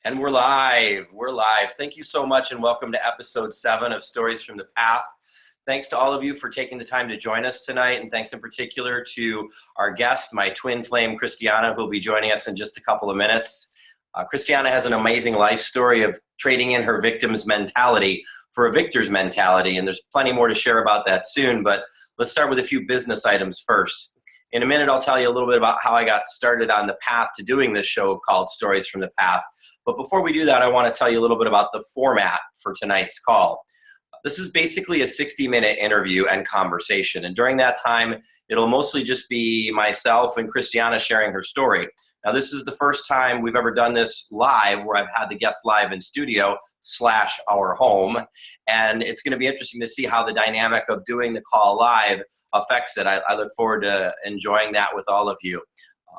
And we're live. We're live. Thank you so much and welcome to episode 7 of Stories from the Path. Thanks to all of you for taking the time to join us tonight, and thanks in particular to our guest, my twin flame, Christiana, who will be joining us in just a couple of minutes. Christiana has an amazing life story of trading in her victim's mentality for a victor's mentality, and there's plenty more to share about that soon, but let's start with a few business items first. In a minute, I'll tell you a little bit about how I got started on the path to doing this show called Stories from the Path. But before we do that, I want to tell you a little bit about the format for tonight's call. This is basically a 60-minute interview and conversation. And during that time, it'll mostly just be myself and Christiana sharing her story. Now, this is the first time we've ever done this live, where I've had the guests live in studio / our home. And it's going to be interesting to see how the dynamic of doing the call live affects it. I look forward to enjoying that with all of you.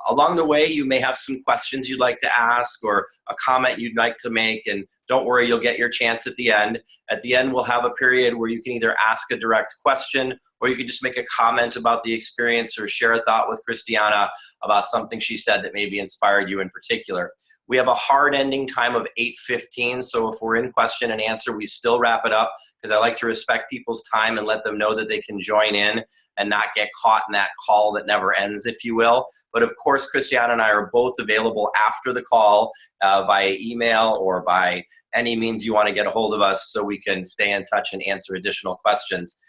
Along the way, you may have some questions you'd like to ask or a comment you'd like to make, and don't worry, you'll get your chance at the end. At the end, we'll have a period where you can either ask a direct question or you can just make a comment about the experience or share a thought with Christiana about something she said that maybe inspired you in particular. We have a hard ending time of 8:15, so if we're in question and answer, we still wrap it up because I like to respect people's time and let them know that they can join in and not get caught in that call that never ends, if you will. But of course, Christiana and I are both available after the call via email or by any means you want to get a hold of us so we can stay in touch and answer additional questions.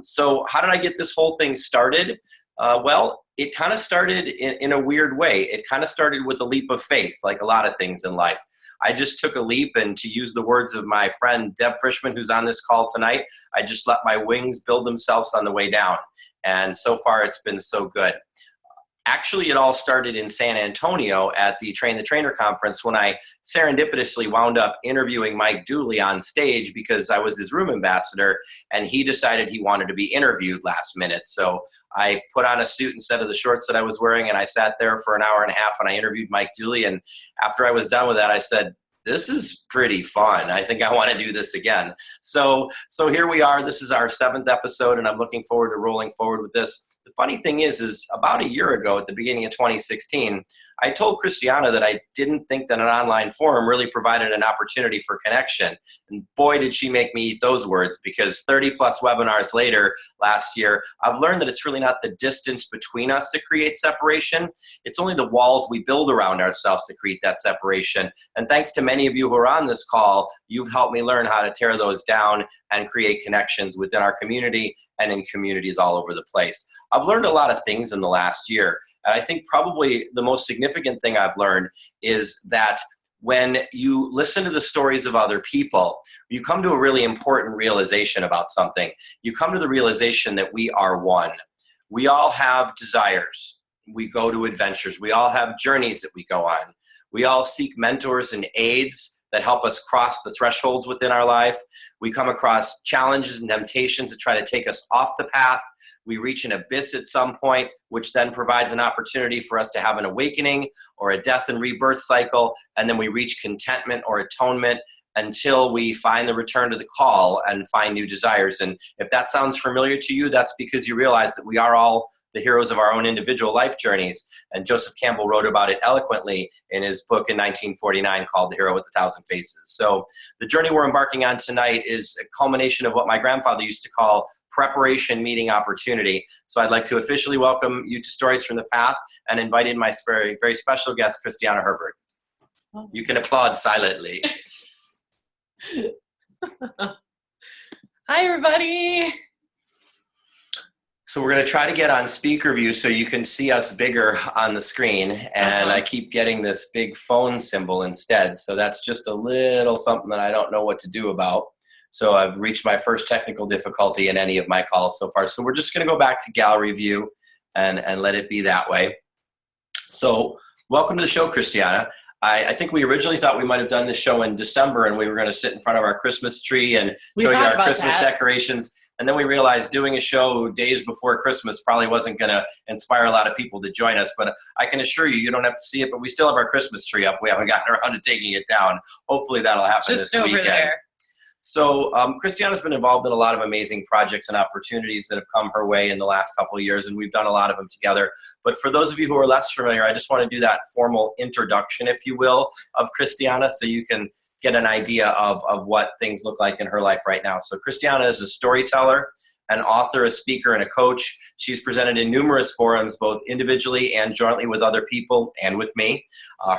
So how did I get this whole thing started? Well, it kind of started in a weird way. It kind of started with a leap of faith, like a lot of things in life. I just took a leap, and to use the words of my friend Deb Frischman, who's on this call tonight, I just let my wings build themselves on the way down. And so far, it's been so good. Actually, it all started in San Antonio at the Train the Trainer conference when I serendipitously wound up interviewing Mike Dooley on stage because I was his room ambassador, and he decided he wanted to be interviewed last minute. So I put on a suit instead of the shorts that I was wearing, and I sat there for an hour and a half, and I interviewed Mike Dooley. And after I was done with that, I said, this is pretty fun. I think I want to do this again. So here we are. This is our 7th episode, and I'm looking forward to rolling forward with this. The funny thing is about a year ago at the beginning of 2016, I told Christiana that I didn't think that an online forum really provided an opportunity for connection. And boy, did she make me eat those words, because 30 plus webinars later last year, I've learned that it's really not the distance between us that creates separation. It's only the walls we build around ourselves to create that separation. And thanks to many of you who are on this call, you've helped me learn how to tear those down and create connections within our community and in communities all over the place. I've learned a lot of things in the last year. And I think probably the most significant thing I've learned is that when you listen to the stories of other people, you come to a really important realization about something. You come to the realization that we are one. We all have desires. We go to adventures. We all have journeys that we go on. We all seek mentors and aids that help us cross the thresholds within our life. We come across challenges and temptations to try to take us off the path. We reach an abyss at some point, which then provides an opportunity for us to have an awakening or a death and rebirth cycle. And then we reach contentment or atonement until we find the return to the call and find new desires. And if that sounds familiar to you, that's because you realize that we are all the heroes of our own individual life journeys. And Joseph Campbell wrote about it eloquently in his book in 1949 called The Hero with a Thousand Faces. So the journey we're embarking on tonight is a culmination of what my grandfather used to call preparation meeting opportunity. So I'd like to officially welcome you to Stories from the Path and invite in my very, very special guest, Christiana Herbert. You can applaud silently. Hi, everybody. So we're going to try to get on speaker view so you can see us bigger on the screen. And I keep getting this big phone symbol instead. So that's just a little something that I don't know what to do about. So I've reached my first technical difficulty in any of my calls so far. So we're just going to go back to gallery view and let it be that way. So welcome to the show, Christiana. I think we originally thought we might have done this show in December, and we were going to sit in front of our Christmas tree and show you our Christmas decorations. And then we realized doing a show days before Christmas probably wasn't going to inspire a lot of people to join us. But I can assure you, you don't have to see it, but we still have our Christmas tree up. We haven't gotten around to taking it down. Hopefully that'll happen this weekend. Just over there. So Christiana's been involved in a lot of amazing projects and opportunities that have come her way in the last couple of years, and we've done a lot of them together. But for those of you who are less familiar, I just want to do that formal introduction, if you will, of Christiana so you can get an idea of what things look like in her life right now. So Christiana is a storyteller, an author, a speaker, and a coach. She's presented in numerous forums, both individually and jointly with other people and with me.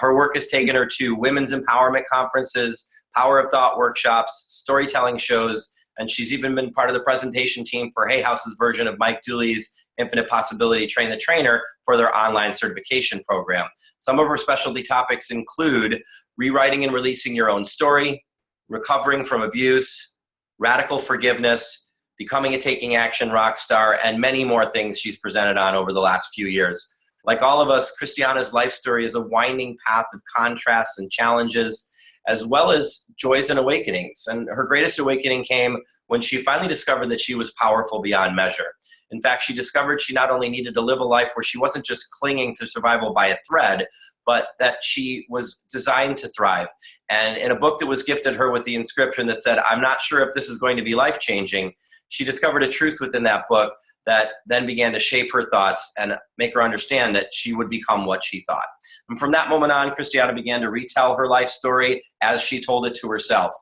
Her work has taken her to women's empowerment conferences, Power of Thought workshops, storytelling shows, and she's even been part of the presentation team for Hay House's version of Mike Dooley's Infinite Possibility Train the Trainer for their online certification program. Some of her specialty topics include rewriting and releasing your own story, recovering from abuse, radical forgiveness, becoming a taking action rock star, and many more things she's presented on over the last few years. Like all of us, Christiana's life story is a winding path of contrasts and challenges, as well as joys and awakenings. And her greatest awakening came when she finally discovered that she was powerful beyond measure. In fact, she discovered she not only needed to live a life where she wasn't just clinging to survival by a thread, but that she was designed to thrive. And in a book that was gifted her with the inscription that said, "I'm not sure if this is going to be life-changing," she discovered a truth within that book that then began to shape her thoughts and make her understand that she would become what she thought. And from that moment on, Christiana began to retell her life story as she told it to herself.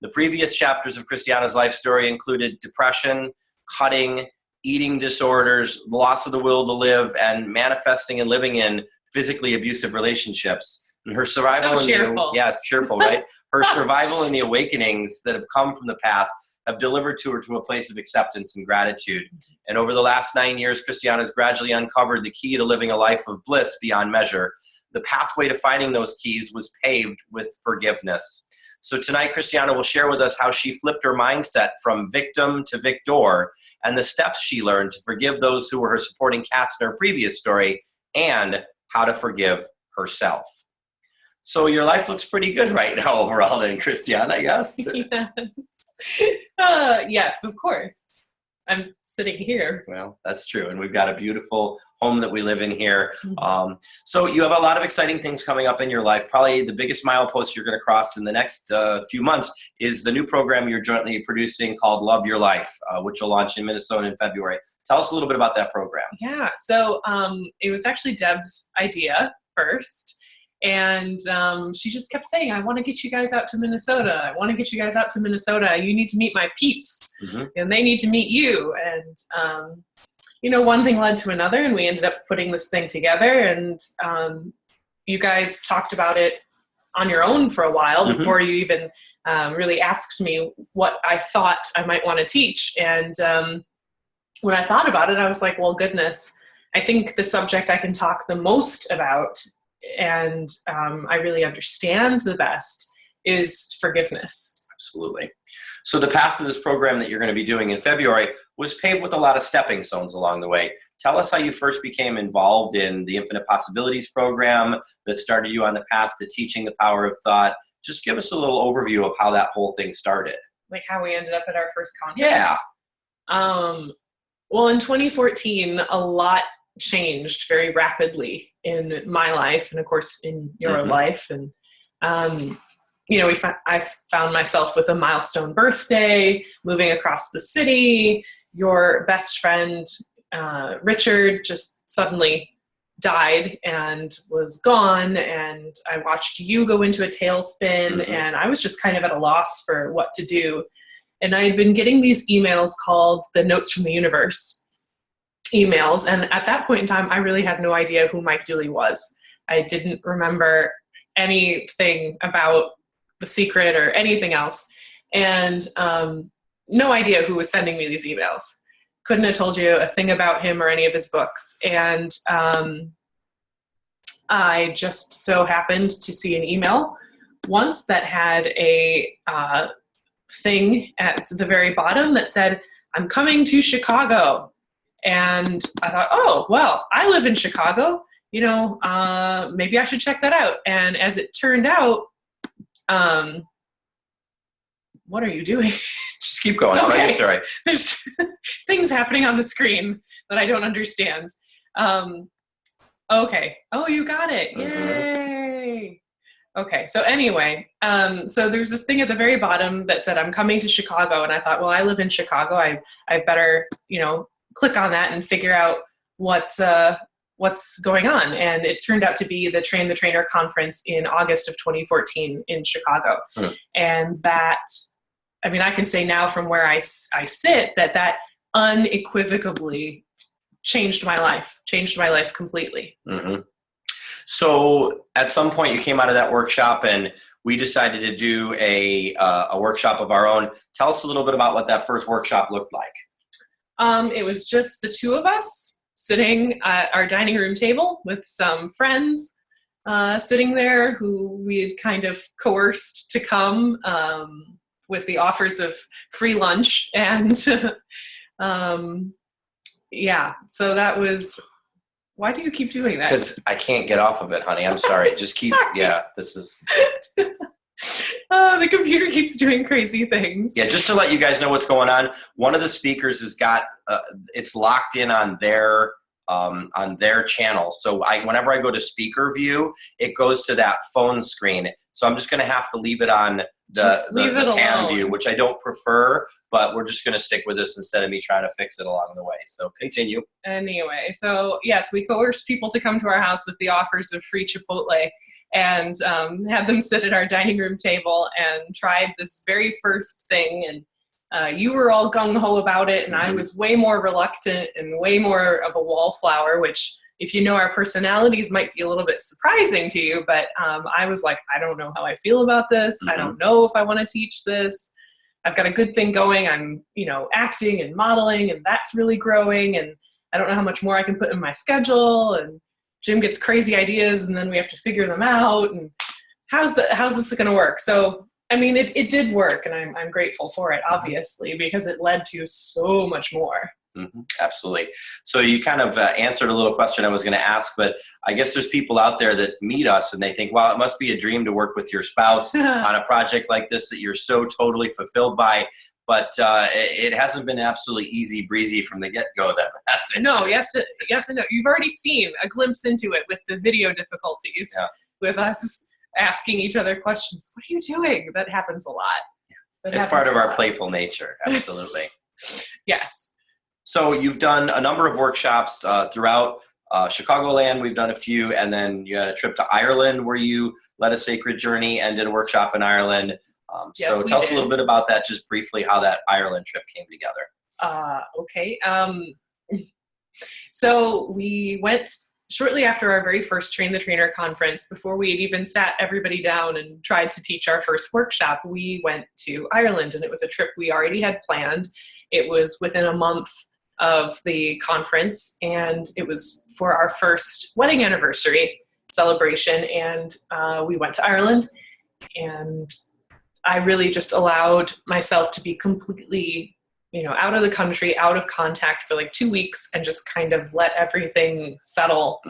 The previous chapters of Christiana's life story included depression, cutting, eating disorders, loss of the will to live, and manifesting and living in physically abusive relationships. And her survival So cheerful. Yeah, it's cheerful, right? Her survival and the awakenings that have come from the path have delivered to her to a place of acceptance and gratitude. And over the last 9 years, Christiana has gradually uncovered the key to living a life of bliss beyond measure. The pathway to finding those keys was paved with forgiveness. So tonight, Christiana will share with us how she flipped her mindset from victim to victor and the steps she learned to forgive those who were her supporting cast in her previous story and how to forgive herself. So your life looks pretty good right now overall then, Christiana, yes? Yes, of course. I'm sitting here. Well, that's true. And we've got a beautiful home that we live in here. So you have a lot of exciting things coming up in your life. Probably the biggest milepost you're going to cross in the next few months is the new program you're jointly producing called Love Your Life, which will launch in Minnesota in February. Tell us a little bit about that program. Yeah, so it was actually Deb's idea first. And she just kept saying, "I want to get you guys out to Minnesota. I want to get you guys out to Minnesota. You need to meet my peeps, and they need to meet you." And, one thing led to another, and we ended up putting this thing together. And you guys talked about it on your own for a while before you even really asked me what I thought I might want to teach. And when I thought about it, I was like, well, goodness, I think the subject I can talk the most about and I really understand the best is forgiveness. Absolutely. So the path of this program that you're going to be doing in February was paved with a lot of stepping stones along the way. Tell us how you first became involved in the Infinite Possibilities program that started you on the path to teaching the power of thought. Just give us a little overview of how that whole thing started. Like how we ended up at our first conference? Yeah. Well, in 2014, a lot changed very rapidly in my life and of course in your life. And I found myself with a milestone birthday, moving across the city. Your best friend Richard just suddenly died and was gone, and I watched you go into a tailspin, and I was just kind of at a loss for what to do. And I had been getting these emails called the Notes from the Universe emails. And at that point in time, I really had no idea who Mike Dooley was. I didn't remember anything about The Secret or anything else. And no idea who was sending me these emails. Couldn't have told you a thing about him or any of his books. And I just so happened to see an email once that had a thing at the very bottom that said, "I'm coming to Chicago." And I thought, oh, well, I live in Chicago, maybe I should check that out. And as it turned out, what are you doing? Just keep going. Okay. Sorry. There's things happening on the screen that I don't understand. Okay. Oh, you got it. Yay. Okay, so anyway, so there's this thing at the very bottom that said, I'm coming to Chicago. And I thought, well, I live in Chicago. I better, click on that and figure out what's going on. And it turned out to be the Train the Trainer conference in August of 2014 in Chicago. Hmm. And that, I can say now from where I sit that unequivocally changed my life completely. Mm-hmm. So at some point you came out of that workshop and we decided to do a workshop of our own. Tell us a little bit about what that first workshop looked like. It was just the two of us sitting at our dining room table with some friends sitting there who we had kind of coerced to come with the offers of free lunch. And yeah, so that was... Why do you keep doing that? Because I can't get off of it, honey. I'm sorry. Just keep, yeah, this is... The computer keeps doing crazy things. Yeah, just to let you guys know what's going on, one of the speakers has got, it's locked in on their channel. So whenever I go to speaker view, it goes to that phone screen. So I'm just going to have to leave it on the pan view, which I don't prefer, but we're just going to stick with this instead of me trying to fix it along the way. So continue. Anyway, so yes, we coerced people to come to our house with the offers of free Chipotle and had them sit at our dining room table and tried this very first thing. And you were all gung-ho about it, and I was way more reluctant and way more of a wallflower, which, if you know our personalities, might be a little bit surprising to you. But I was like, I don't know how I feel about this. I don't know if I want to teach this. I've got a good thing going. I'm, acting and modeling, and that's really growing. And I don't know how much more I can put in my schedule. And Jim gets crazy ideas, and then we have to figure them out. And how's this going to work? So, it did work, and I'm grateful for it, obviously, because it led to so much more. Mm-hmm. Absolutely. So you kind of answered a little question I was going to ask, but I guess there's people out there that meet us and they think, wow, it must be a dream to work with your spouse on a project like this that you're so totally fulfilled by. But it hasn't been absolutely easy breezy from the get-go, then, has it? No, yes and no. You've already seen a glimpse into it with the video difficulties, with us asking each other questions. What are you doing? That happens a lot. It's part of our playful nature. Absolutely. Yes. So you've done a number of workshops throughout Chicagoland. We've done a few, and then you had a trip to Ireland where you led a sacred journey and did a workshop in Ireland. So tell us a little bit about that, just briefly, how that Ireland trip came together. Okay. So we went shortly after our very first Train the Trainer conference. Before we had even sat everybody down and tried to teach our first workshop, we went to Ireland, and it was a trip we already had planned. It was within a month of the conference, and it was for our first wedding anniversary celebration. And we went to Ireland, and I really just allowed myself to be completely, out of the country, out of contact for like 2 weeks, and just kind of let everything settle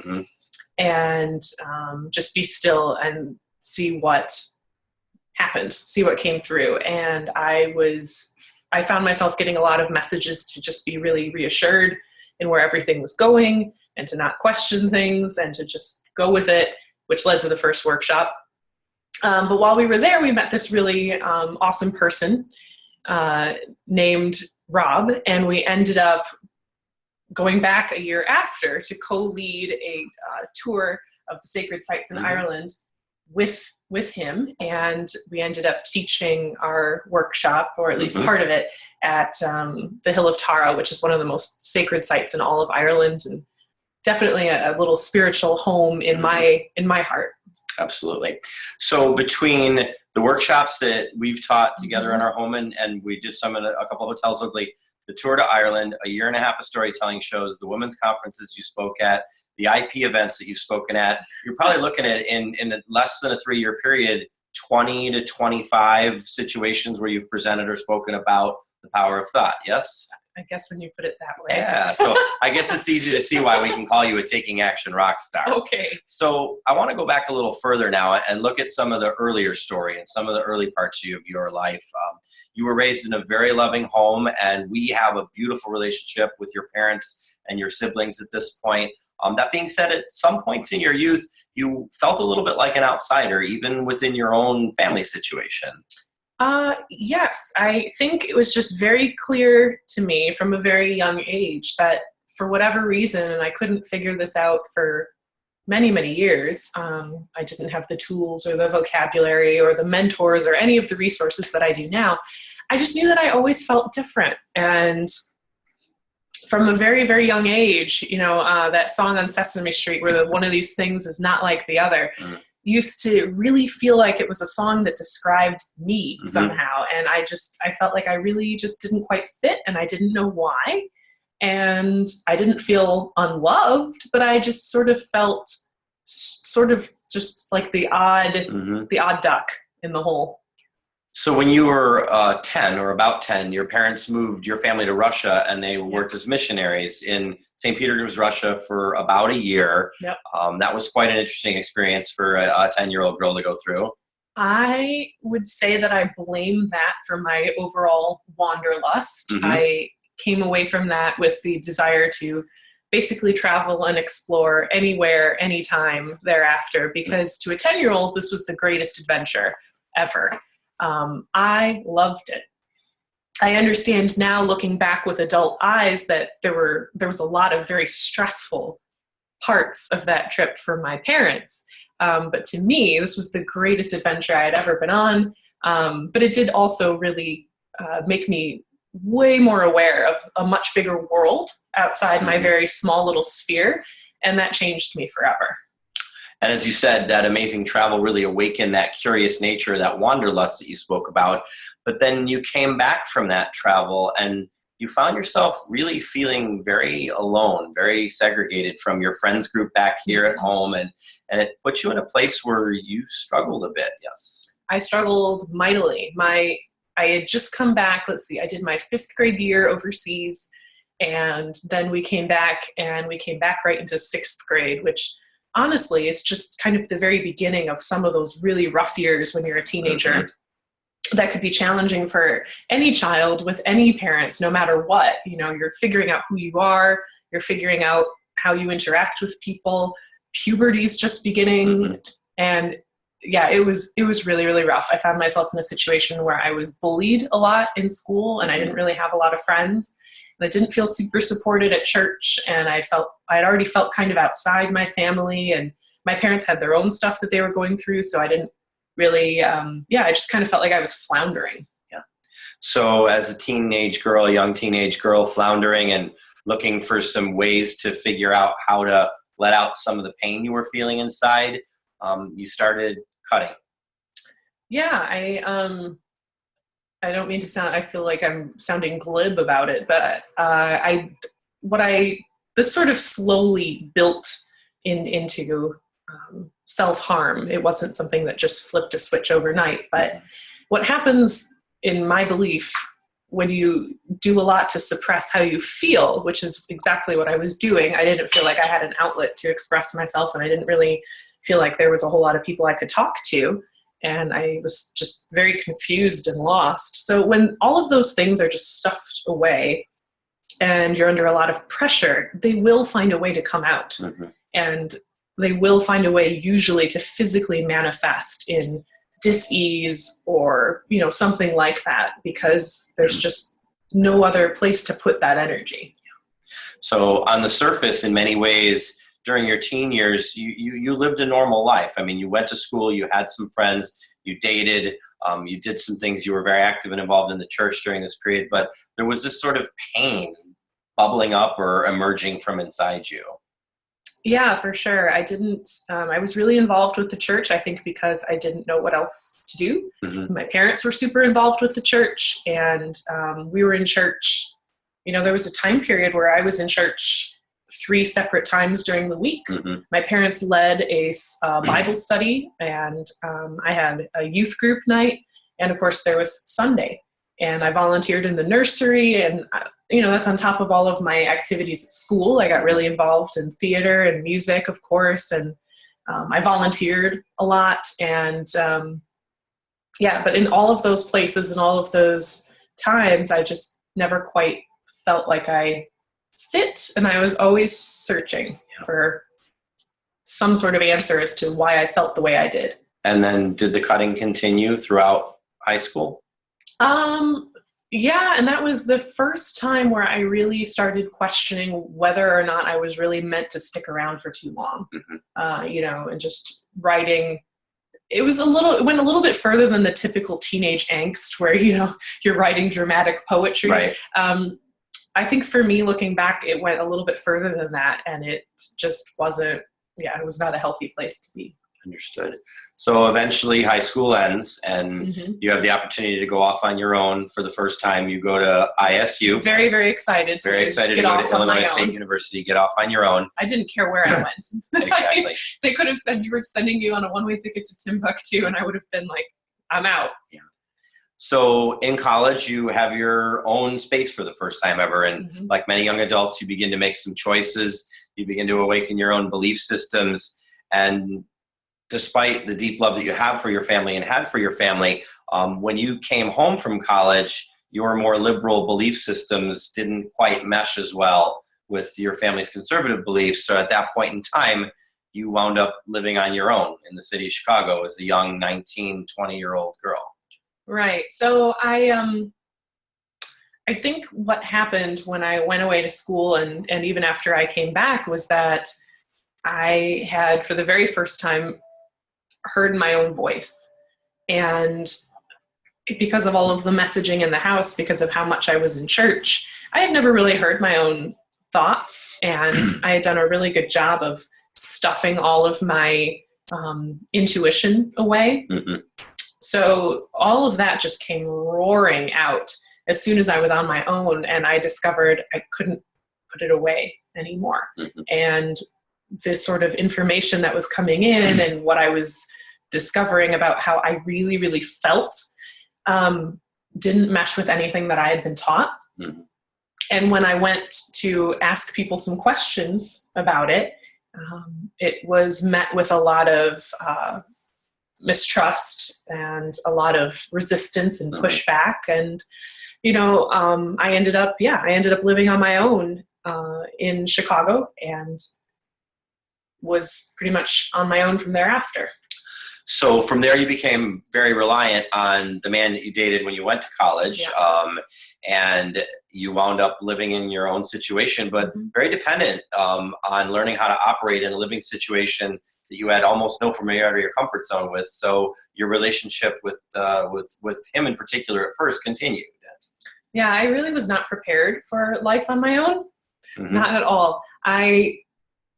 and just be still and see what happened, see what came through. And I found myself getting a lot of messages to just be really reassured in where everything was going and to not question things and to just go with it, which led to the first workshop. But while we were there, we met this really awesome person named Rob, and we ended up going back a year after to co-lead a tour of the sacred sites in Ireland with him, and we ended up teaching our workshop, or at least part of it, at the Hill of Tara, which is one of the most sacred sites in all of Ireland, and definitely a little spiritual home in my heart. Absolutely. So between the workshops that we've taught together in our home, and we did some at a couple of hotels locally, the tour to Ireland, a year and a half of storytelling shows, the women's conferences you spoke at, the IP events that you've spoken at, you're probably looking at, in less than a 3-year period, 20 to 25 situations where you've presented or spoken about the power of thought, yes? I guess when you put it that way. Yeah, so I guess it's easy to see why we can call you a taking action rock star. Okay. So I want to go back a little further now and look at some of the earlier story and some of the early parts of your life. You were raised in a very loving home, and we have a beautiful relationship with your parents and your siblings at this point. That being said, at some points in your youth, you felt a little bit like an outsider, even within your own family situation. Yes, I think it was just very clear to me from a very young age that for whatever reason, and I couldn't figure this out for many, many years, I didn't have the tools or the vocabulary or the mentors or any of the resources that I do now. I just knew that I always felt different. And from a very, very young age, that song on Sesame Street where one of these things is not like the other, used to really feel like it was a song that described me somehow. And I felt like I really just didn't quite fit, and I didn't know why. And I didn't feel unloved, but I just sort of felt just like the odd duck in the hole. So when you were 10 or about 10, your parents moved your family to Russia, and they worked as missionaries in St. Petersburg, Russia for about a year. Yep. That was quite an interesting experience for a 10-year-old girl to go through. I would say that I blame that for my overall wanderlust. I came away from that with the desire to basically travel and explore anywhere, anytime thereafter, because to a 10-year-old, this was the greatest adventure ever. I loved it. I understand now, looking back with adult eyes, that there was a lot of very stressful parts of that trip for my parents. But to me, this was the greatest adventure I had ever been on. But it did also really make me way more aware of a much bigger world outside my very small little sphere. And that changed me forever. And as you said, that amazing travel really awakened that curious nature, that wanderlust that you spoke about. But then you came back from that travel and you found yourself really feeling very alone, very segregated from your friends group back here at home. And it put you in a place where you struggled a bit, yes? I struggled mightily. I had just come back, I did my 5th grade year overseas. And then we came back right into 6th grade, which honestly is just kind of the very beginning of some of those really rough years when you're a teenager. That could be challenging for any child with any parents, no matter what. You're figuring out who you are, you're figuring out how you interact with people. Puberty's just beginning. And yeah, it was really, really rough. I found myself in a situation where I was bullied a lot in school, and I didn't really have a lot of friends. And I didn't feel super supported at church, and I'd already felt kind of outside my family, and my parents had their own stuff that they were going through, so I didn't really, I just kind of felt like I was floundering. Yeah. So as a young teenage girl, floundering and looking for some ways to figure out how to let out some of the pain you were feeling inside, you started cutting. Yeah, I don't mean to sound, I feel like I'm sounding glib about it, but this sort of slowly built into self-harm. It wasn't something that just flipped a switch overnight, but what happens, in my belief, when you do a lot to suppress how you feel, which is exactly what I was doing. I didn't feel like I had an outlet to express myself, and I didn't really feel like there was a whole lot of people I could talk to. And I was just very confused and lost. So when all of those things are just stuffed away and you're under a lot of pressure, they will find a way to come out. And they will find a way usually to physically manifest in dis-ease or, something like that, because there's just no other place to put that energy. So on the surface, in many ways, during your teen years, you lived a normal life. I mean, you went to school, you had some friends, you dated, you did some things, you were very active and involved in the church during this period, but there was this sort of pain bubbling up or emerging from inside you. Yeah, for sure. I was really involved with the church, I think because I didn't know what else to do. My parents were super involved with the church, and we were in church. There was a time period where I was in church 3 separate times during the week. My parents led a Bible study, and I had a youth group night, and of course there was Sunday, and I volunteered in the nursery, and that's on top of all of my activities at school. I got really involved in theater and music, of course, and I volunteered a lot, and but in all of those places and all of those times, I just never quite felt like I fit, and I was always searching for some sort of answer as to why I felt the way I did. And then did the cutting continue throughout high school? Yeah, and that was the first time where I really started questioning whether or not I was really meant to stick around for too long. And just writing. It went a little bit further than the typical teenage angst where, you're writing dramatic poetry. Right. I think for me, looking back, it went a little bit further than that, and it just wasn't, it was not a healthy place to be. Understood. So eventually high school ends and you have the opportunity to go off on your own for the first time. You go to ISU. Very, very excited to to go to Illinois State University, get off on your own. I didn't care where I went. Exactly. They could have said you were sending you on a one-way ticket to Timbuktu, and I would have been like, I'm out. Yeah. So in college, you have your own space for the first time ever. And like many young adults, you begin to make some choices. You begin to awaken your own belief systems. And despite the deep love that you have for your family and had for your family, when you came home from college, your more liberal belief systems didn't quite mesh as well with your family's conservative beliefs. So at that point in time, you wound up living on your own in the city of Chicago as a young 19, 20-year-old girl. Right. So I think what happened when I went away to school and even after I came back was that I had, for the very first time, heard my own voice. And because of all of the messaging in the house, because of how much I was in church, I had never really heard my own thoughts. And I had done a really good job of stuffing all of my intuition away. So all of that just came roaring out as soon as I was on my own, and I discovered I couldn't put it away anymore. And this sort of information that was coming in and what I was discovering about how I really, really felt didn't mesh with anything that I had been taught. And when I went to ask people some questions about it, it was met with a lot of mistrust and a lot of resistance and pushback. And, I ended up living on my own in Chicago and was pretty much on my own from thereafter. So from there, you became very reliant on the man that you dated when you went to college, and you wound up living in your own situation, but very dependent on learning how to operate in a living situation that you had almost no familiarity or comfort zone with. So your relationship with him in particular at first continued. Yeah, I really was not prepared for life on my own. Not at all. I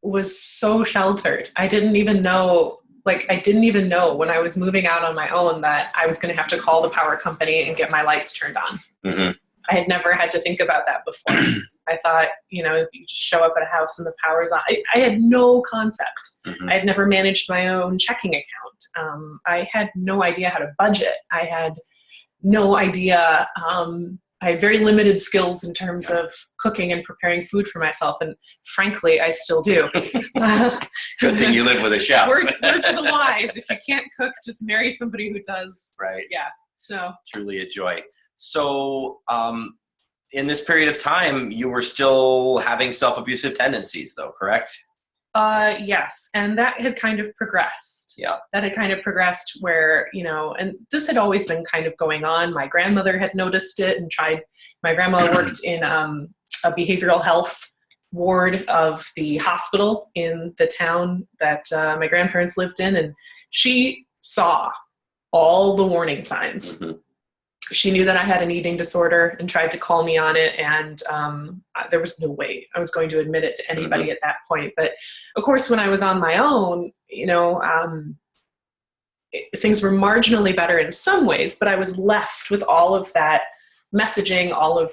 was so sheltered. I didn't even know when I was moving out on my own that I was going to have to call the power company and get my lights turned on. I had never had to think about that before. I thought, you just show up at a house and the power's on. I had no concept. I had never managed my own checking account. I had no idea how to budget. I had no idea. I had very limited skills in terms of cooking and preparing food for myself, and frankly, I still do. Good thing you live with a chef. Word to the wise: if you can't cook, just marry somebody who does. Right. Yeah. So truly a joy. So, in this period of time, you were still having self-abusive tendencies, though, correct? Yes, and that had kind of progressed. Yeah. That had kind of progressed where, and this had always been kind of going on. My grandmother had noticed it and tried. My grandma worked in a behavioral health ward of the hospital in the town that my grandparents lived in, and she saw all the warning signs. She knew that I had an eating disorder and tried to call me on it, and there was no way I was going to admit it to anybody at that point. But of course, when I was on my own, things were marginally better in some ways, but I was left with all of that messaging, all of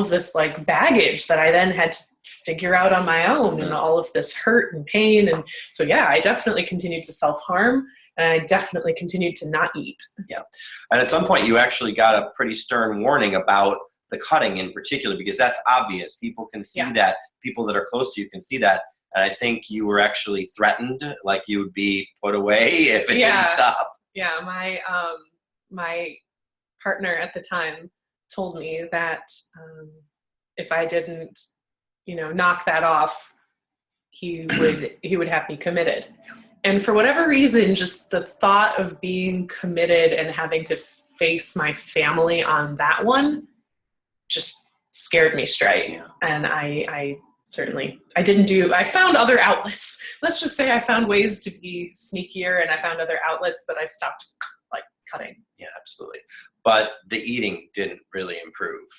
this like baggage that I then had to figure out on my own, and all of this hurt and pain. And so, yeah, I definitely continued to self-harm. And I definitely continued to not eat. Yeah. And at some point, you actually got a pretty stern warning about the cutting in particular, because that's obvious. People can see that. People that are close to you can see that. And I think you were actually threatened, like you would be put away if it didn't stop. Yeah. My partner at the time told me that if I didn't, knock that off, he would have me committed. And for whatever reason, just the thought of being committed and having to face my family on that one just scared me straight. Yeah. And I found other outlets. Let's just say I found ways to be sneakier, and I found other outlets, but I stopped cutting. Yeah, absolutely. But the eating didn't really improve.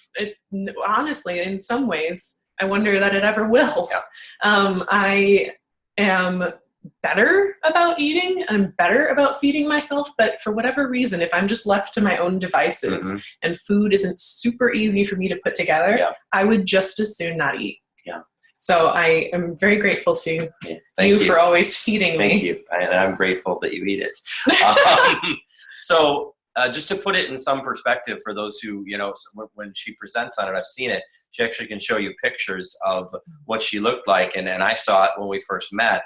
Honestly, in some ways, I wonder that it ever will. Yeah. I am better about eating. I'm better about feeding myself, but for whatever reason, if I'm just left to my own devices and food isn't super easy for me to put together, I would just as soon not eat. Yeah. So I am very grateful to you for always feeding me. Thank you. And I'm grateful that you eat it. So just to put it in some perspective for those who, when she presents on it, I've seen it. She actually can show you pictures of what she looked like. And I saw it when we first met.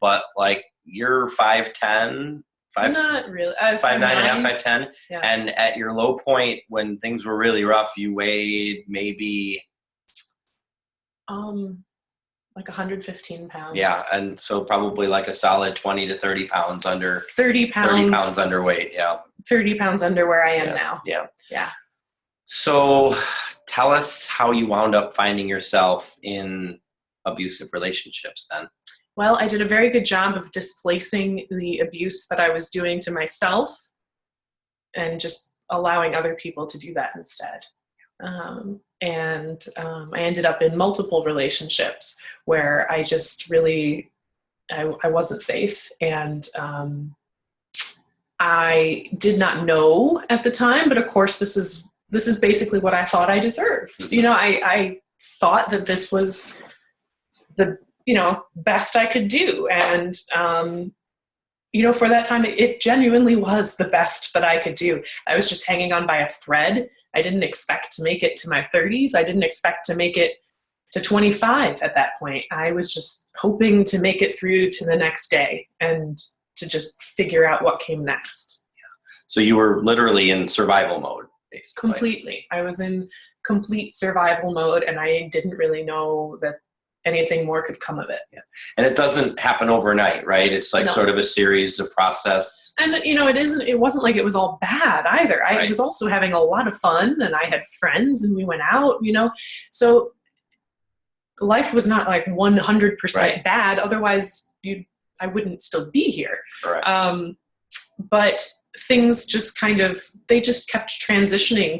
But like you're 5'10", not really. 5'9" and a half, 5'10". Yeah. And at your low point when things were really rough, you weighed maybe... like 115 pounds. Yeah, and so probably like a solid 20 to 30 pounds under. 30 pounds. 30 pounds underweight, yeah. 30 pounds under where I am now. Yeah. Yeah. So tell us how you wound up finding yourself in abusive relationships then. Well, I did a very good job of displacing the abuse that I was doing to myself and just allowing other people to do that instead. I ended up in multiple relationships where I just really, I wasn't safe. And I did not know at the time, but of course this is basically what I thought I deserved. I thought that this was the, best I could do. And, for that time, it genuinely was the best that I could do. I was just hanging on by a thread. I didn't expect to make it to my 30s. I didn't expect to make it to 25 at that point. I was just hoping to make it through to the next day and to just figure out what came next. Yeah. So you were literally in survival mode, basically. Completely. I was in complete survival mode, and I didn't really know that anything more could come of it. Yeah. And it doesn't happen overnight, right? It's like sort of a series of process. And it wasn't like it was all bad either. I was also having a lot of fun, and I had friends, and we went out, so life was not like 100% bad. Otherwise I wouldn't still be here. Correct. But things just they just kept transitioning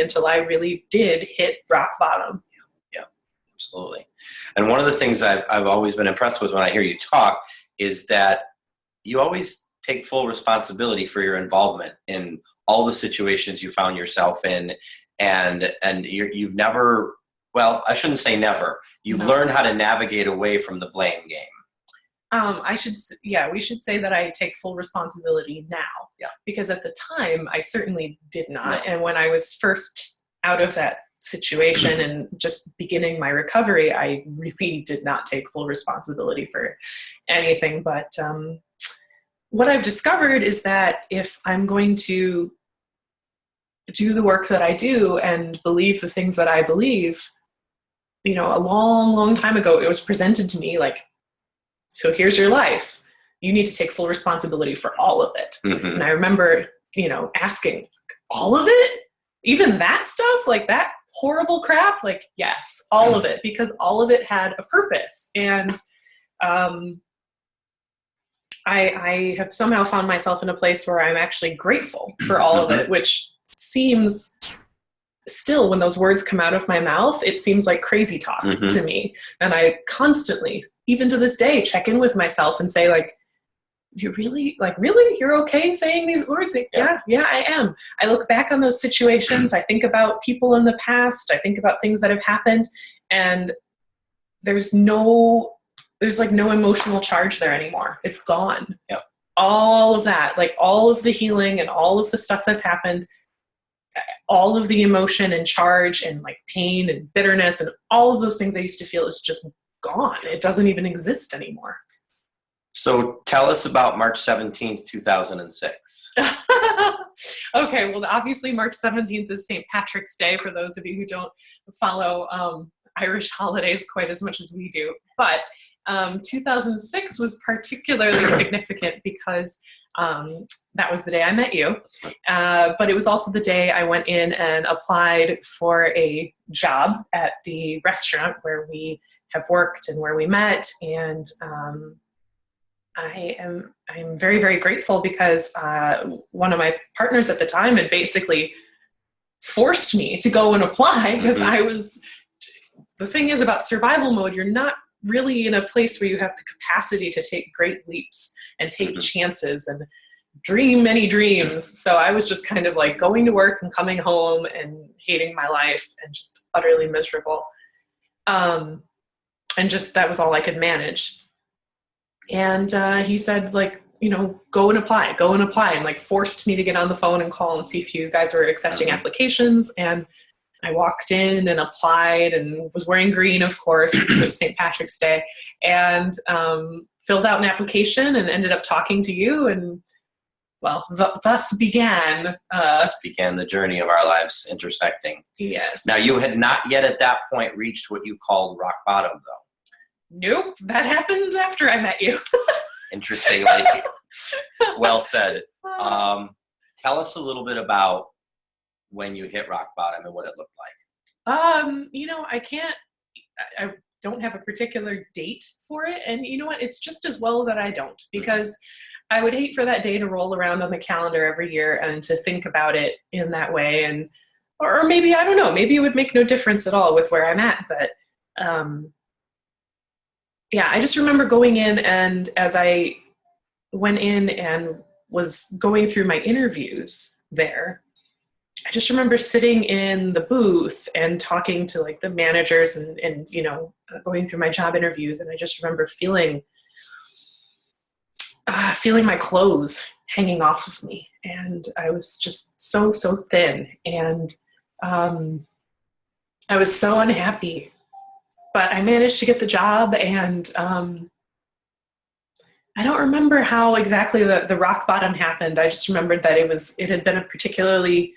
until I really did hit rock bottom. Absolutely. And one of the things I've always been impressed with when I hear you talk is that you always take full responsibility for your involvement in all the situations you found yourself in. And you've never, well, I shouldn't say never. You've learned how to navigate away from the blame game. We should say that I take full responsibility now. Yeah. Because at the time, I certainly did not. No. And when I was first out of that situation and just beginning my recovery, I really did not take full responsibility for anything. But what I've discovered is that if I'm going to do the work that I do and believe the things that I believe, a long, long time ago, it was presented to me like, so here's your life. You need to take full responsibility for all of it. Mm-hmm. And I remember, asking, all of it? Even that stuff? Like that horrible crap? Like, yes, all of it, because all of it had a purpose. And I have somehow found myself in a place where I'm actually grateful for all of it, which seems still, when those words come out of my mouth, it seems like crazy talk to me. And I constantly, even to this day, check in with myself and say, like, you really, you're okay saying these words? Like, yeah, I am. I look back on those situations. I think about people in the past. I think about things that have happened, and there's no emotional charge there anymore. It's gone. Yeah. All of that, like all of the healing and all of the stuff that's happened, all of the emotion and charge and like pain and bitterness and all of those things I used to feel is just gone. It doesn't even exist anymore. So tell us about March 17th, 2006. Okay, well, obviously March 17th is St. Patrick's Day for those of you who don't follow Irish holidays quite as much as we do. But 2006 was particularly significant because that was the day I met you. But it was also the day I went in and applied for a job at the restaurant where we have worked and where we met. And I'm very, very grateful because one of my partners at the time had basically forced me to go and apply because the thing is about survival mode, you're not really in a place where you have the capacity to take great leaps and take chances and dream many dreams. So I was just kind of like going to work and coming home and hating my life and just utterly miserable. And just, that was all I could manage. And he said, like, you know, go and apply, and like forced me to get on the phone and call and see if you guys were accepting applications. And I walked in and applied and was wearing green, of course, it was St. Patrick's Day, and filled out an application and ended up talking to you. And well, thus began the journey of our lives intersecting. Yes. Now, you had not yet at that point reached what you called rock bottom, though. Nope, that happened after I met you. Interestingly. Well said. Tell us a little bit about when you hit rock bottom and what it looked like. You know, I don't have a particular date for it. And you know what? It's just as well that I don't, because I would hate for that day to roll around on the calendar every year and to think about it in that way. And, or maybe, I don't know, maybe it would make no difference at all with where I'm at. But, yeah, I just remember going in, and as I went in and was going through my interviews there, I just remember sitting in the booth and talking to like the managers and you know, going through my job interviews. And I just remember feeling my clothes hanging off of me. And I was just so thin. And I was so unhappy. But I managed to get the job, and I don't remember how exactly the rock bottom happened. I just remembered that it had been a particularly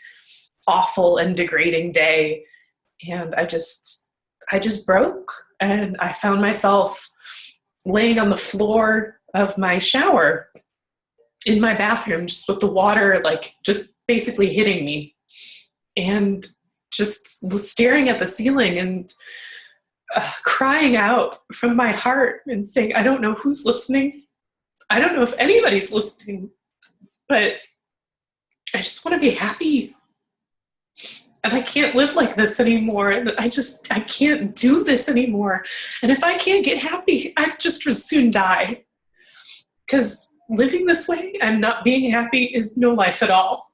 awful and degrading day, and I just broke, and I found myself laying on the floor of my shower in my bathroom, just with the water like just basically hitting me, and just was staring at the ceiling and crying out from my heart and saying, I don't know who's listening. I don't know if anybody's listening, but I just want to be happy. And I can't live like this anymore. And I can't do this anymore. And if I can't get happy, I'd just as soon die. Because living this way and not being happy is no life at all.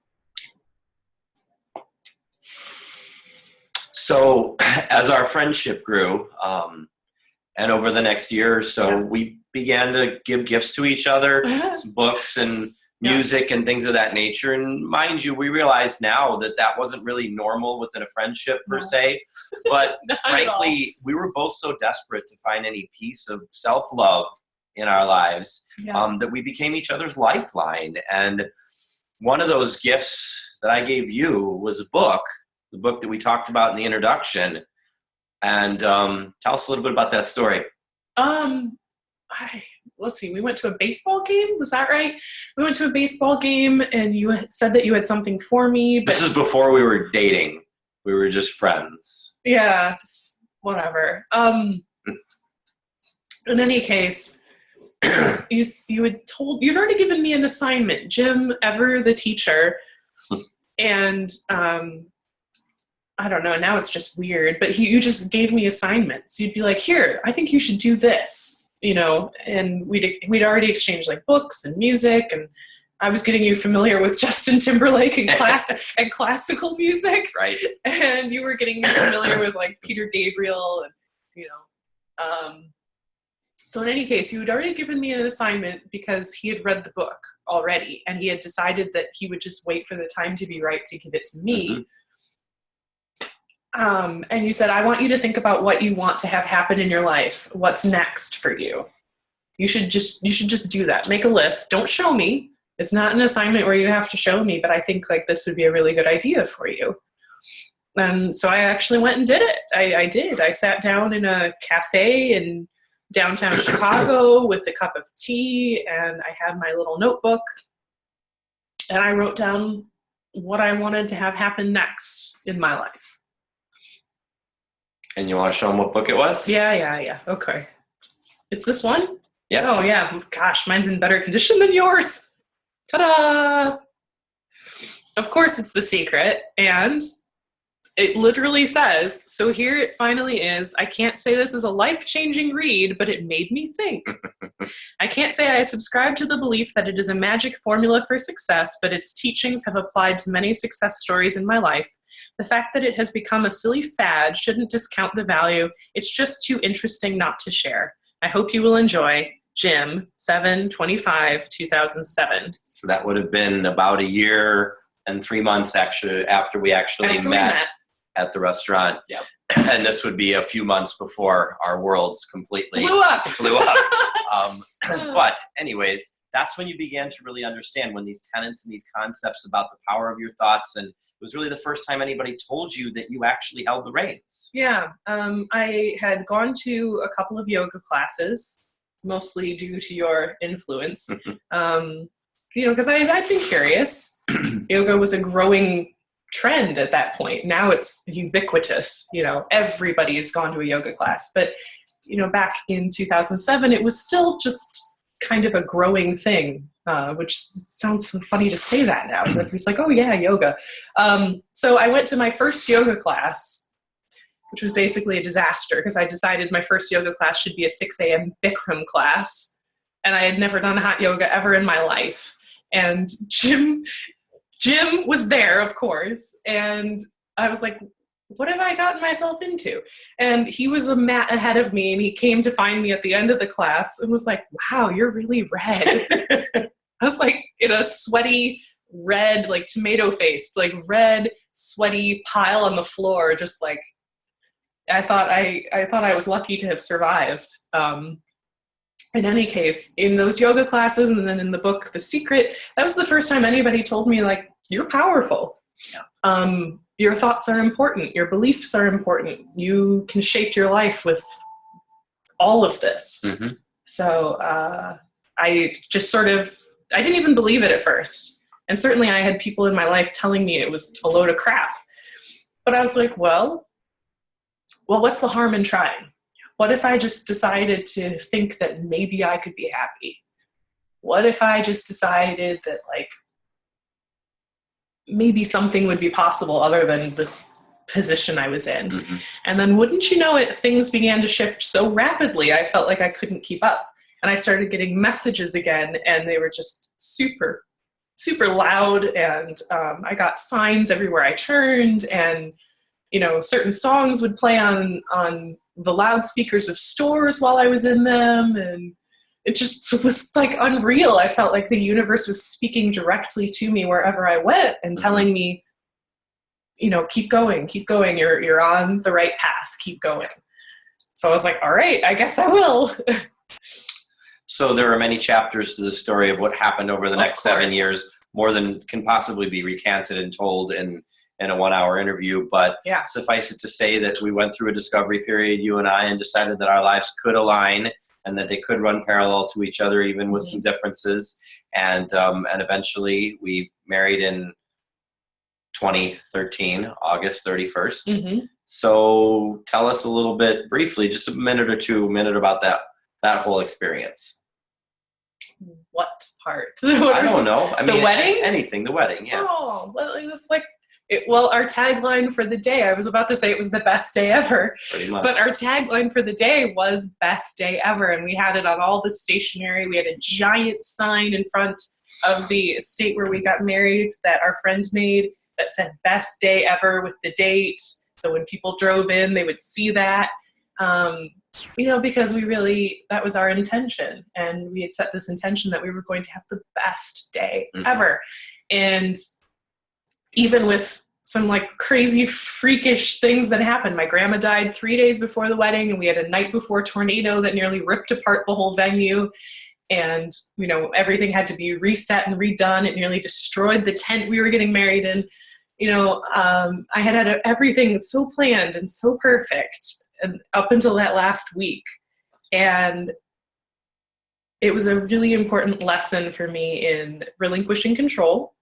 So as our friendship grew, and over the next year or so, we began to give gifts to each other, some books and music and things of that nature. And mind you, we realize now that wasn't really normal within a friendship per se. But frankly, we were both so desperate to find any piece of self-love in our lives that we became each other's lifeline. And one of those gifts that I gave you was a book. The book that we talked about in the introduction. And tell us a little bit about that story. Let's see, we went to a baseball game. Was that right? We went to a baseball game, and you said that you had something for me. But this is before we were dating. We were just friends. Yeah, whatever. In any case, you'd already given me an assignment, Jim Ever, the teacher. And I don't know, now it's just weird, but you just gave me assignments. You'd be like, here, I think you should do this, you know, and we'd already exchanged like books and music, and I was getting you familiar with Justin Timberlake and classical music. Right. And you were getting me familiar with like Peter Gabriel and, you know, so in any case, you had already given me an assignment because he had read the book already, and he had decided that he would just wait for the time to be right to give it to me. Mm-hmm. And you said, I want you to think about what you want to have happen in your life. What's next for you? You should just do that. Make a list. Don't show me. It's not an assignment where you have to show me, but I think like this would be a really good idea for you. And so I actually went and did it. I did. I sat down in a cafe in downtown Chicago with a cup of tea, and I had my little notebook, and I wrote down what I wanted to have happen next in my life. And you want to show them what book it was? Yeah. Okay. It's this one? Yeah. Oh, yeah. Gosh, mine's in better condition than yours. Ta-da! Of course, it's The Secret, and it literally says, so here it finally is. I can't say this is a life-changing read, but it made me think. I can't say I subscribe to the belief that it is a magic formula for success, but its teachings have applied to many success stories in my life. The fact that it has become a silly fad shouldn't discount the value. It's just too interesting not to share. I hope you will enjoy. Jim, 7/25/2007. So that would have been about a year and 3 months actually after we met at the restaurant. Yep. And this would be a few months before our worlds completely blew up. But anyways, that's when you began to really understand, when these tenets and these concepts about the power of your thoughts, and it was really the first time anybody told you that you actually held the reins. Yeah. I had gone to a couple of yoga classes, mostly due to your influence. Because I'd been curious. Yoga was a growing trend at that point. Now it's ubiquitous. Everybody's gone to a yoga class. But, back in 2007, it was still just kind of a growing thing, which sounds so funny to say that now. Everybody's like, oh, yeah, yoga. So I went to my first yoga class, which was basically a disaster because I decided my first yoga class should be a 6 a.m. Bikram class. And I had never done hot yoga ever in my life. And Jim was there, of course. And I was like, what have I gotten myself into? And he was a mat ahead of me, and he came to find me at the end of the class and was like, wow, you're really red. I was like in a sweaty, red, like tomato-faced, like red, sweaty pile on the floor, just like, I thought I was lucky to have survived. In any case, in those yoga classes and then in the book, The Secret, that was the first time anybody told me, like, you're powerful. Yeah. Your thoughts are important. Your beliefs are important. You can shape your life with all of this. Mm-hmm. So I just I didn't even believe it at first. And certainly I had people in my life telling me it was a load of crap. But I was like, well, what's the harm in trying? What if I just decided to think that maybe I could be happy? What if I just decided that, like, maybe something would be possible other than this position I was in? Mm-hmm. And then wouldn't you know it, things began to shift so rapidly, I felt like I couldn't keep up. And I started getting messages again, and they were just super, super loud. And I got signs everywhere I turned, and certain songs would play on the loudspeakers of stores while I was in them, and it just was like unreal. I felt like the universe was speaking directly to me wherever I went and telling me, keep going, you're on the right path, keep going. So I was like, all right, I guess I will. So there are many chapters to the story of what happened over the next 7 years, more than can possibly be recanted and told in a 1-hour interview. But yeah, suffice it to say that we went through a discovery period, you and I, and decided that our lives could align and that they could run parallel to each other, even with some differences. And eventually we married in 2013, August 31st. Mm-hmm. So tell us a little bit briefly, just a minute about that whole experience. What part? I don't know. I mean, the wedding? Anything, the wedding, yeah. Oh, well, it was like, our tagline for the day, I was about to say it was the best day ever. Pretty much. But our tagline for the day was best day ever. And we had it on all the stationery. We had a giant sign in front of the estate where we got married that our friend made that said best day ever with the date. So when people drove in, they would see that. Because that was our intention. And we had set this intention that we were going to have the best day ever. And even with some like crazy freakish things that happened. My grandma died 3 days before the wedding, and we had a night before tornado that nearly ripped apart the whole venue. and, everything had to be reset and redone. It nearly destroyed the tent we were getting married in. I had everything so planned and so perfect and up until that last week. And it was a really important lesson for me in relinquishing control,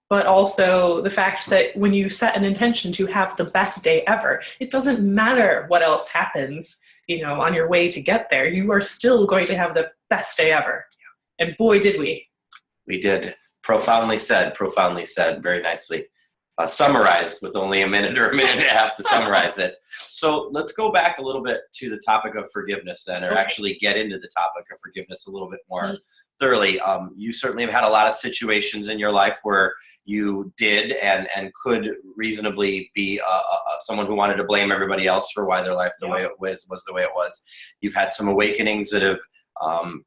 but also the fact that when you set an intention to have the best day ever, it doesn't matter what else happens, on your way to get there. You are still going to have the best day ever. And boy, did we. We did. Profoundly said, very nicely. Summarized with only a minute or a minute and a half to summarize it. So let's go back a little bit to the topic of forgiveness then, or actually get into the topic of forgiveness a little bit more thoroughly. You certainly have had a lot of situations in your life where you did and could reasonably be someone who wanted to blame everybody else for why their life the way it was the way it was. You've had some awakenings that have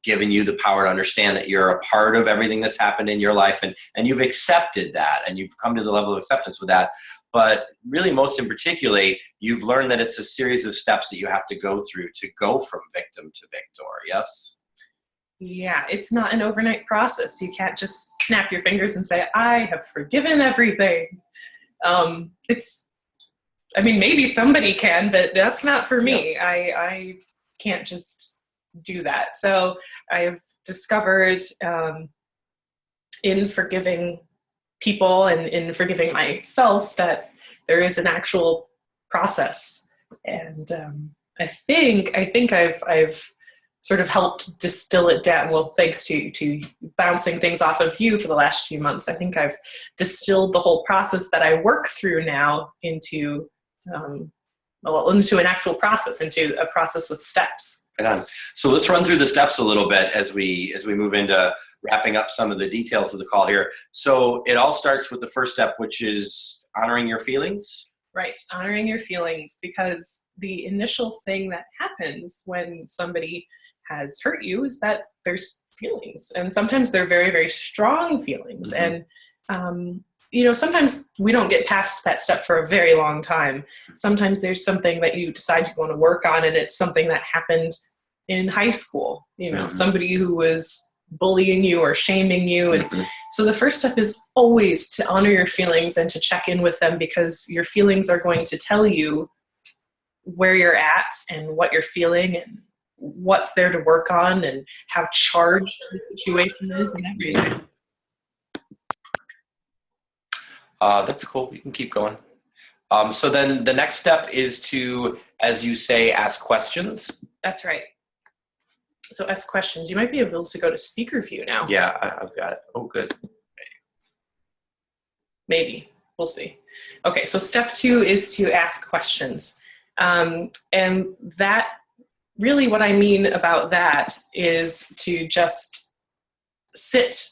given you the power to understand that you're a part of everything that's happened in your life, and you've accepted that, and you've come to the level of acceptance with that. But really, most in particularly, you've learned that it's a series of steps that you have to go through to go from victim to victor. Yes? Yeah, it's not an overnight process. You can't just snap your fingers and say, I have forgiven everything. Maybe somebody can, but that's not for me. Yep. I can't just do that. So I've discovered in forgiving people and in forgiving myself that there is an actual process. And I think I've sort of helped distill it down. Well, thanks to bouncing things off of you for the last few months, I think I've distilled the whole process that I work through now into an actual process, into a process with steps. Right on. So let's run through the steps a little bit as we move into wrapping up some of the details of the call here. So it all starts with the first step, which is honoring your feelings. Right, honoring your feelings, because the initial thing that happens when somebody has hurt you is that there's feelings, and sometimes they're very, very strong feelings. And sometimes we don't get past that step for a very long time. Sometimes there's something that you decide you want to work on, and it's something that happened in high school, somebody who was bullying you or shaming you. And so the first step is always to honor your feelings and to check in with them, because your feelings are going to tell you where you're at and what you're feeling and what's there to work on and how charged the situation is and everything. That's cool. You can keep going. So then the next step is to, as you say, ask questions. That's right. So ask questions. You might be able to go to speaker view now. Yeah, I've got it. Oh, good. Maybe. We'll see. Okay, so step 2 is to ask questions. And that, really what I mean about that is to just sit